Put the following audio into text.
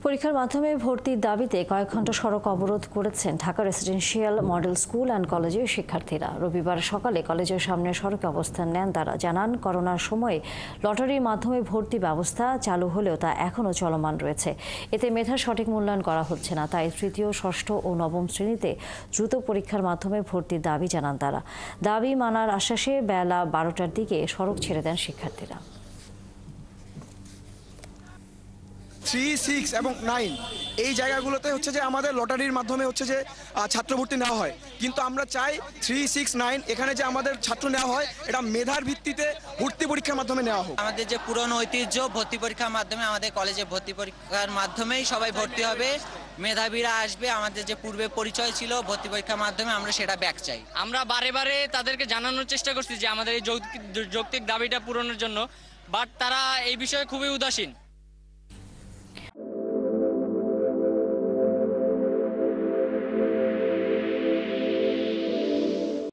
পরীক্ষার মাধ্যমে ভর্তির দাবিতে কয়েক ঘন্টা সড়ক অবরোধ করেছেন Dhaka residential model school and কলেজের শিক্ষার্থীরা। রবিবার সকালে কলেজের সামনে সড়কে অবস্থান নেন তারা। জানান, করোনার সময়ে লটারির মাধ্যমে ভর্তি ব্যবস্থা চালু হলেও তা এখনও চলমান রয়েছে। এতে মেধার সঠিক মূল্যায়ন করা হচ্ছে না। তাই তৃতীয়, ষষ্ঠ ও নবম শ্রেণীতে দ্রুত পরীক্ষার মাধ্যমে ভর্তির দাবি জানান তারা। দাবি মানার আশ্বাসে বেলা 12টার দিকে সড়ক ছেড়ে দেন শিক্ষার্থীরা। 3, 6 এবং 9 এই জায়গাগুলোতে হচ্ছে যে আমাদের লটারির মাধ্যমে হচ্ছে যে ছাত্র ভর্তি নেওয়া হয়, কিন্তু আমরা চাই 3, 6, 9 এখানে যে আমাদের ছাত্র নেওয়া হয় এটা মেধার ভিত্তিতে ভর্তি পরীক্ষার মাধ্যমে নেওয়া হোক। আমাদের যে পুরনো ঐতিহ্য ভর্তি পরীক্ষার মাধ্যমে, আমাদের কলেজে ভর্তি পরীক্ষার মাধ্যমেই সবাই ভর্তি হবে, মেধাবীরা আসবে। আমাদের যে পূর্বে পরিচয় ছিল ভর্তি পরীক্ষার মাধ্যমে, আমরা সেটা ব্যাক চাই। আমরা বারে বারে তাদেরকে জানানোর চেষ্টা করছি যে আমাদের এই যৌক্তিক দাবিটা পূরণের জন্য, বাট তারা এই বিষয়ে খুবই উদাসীন।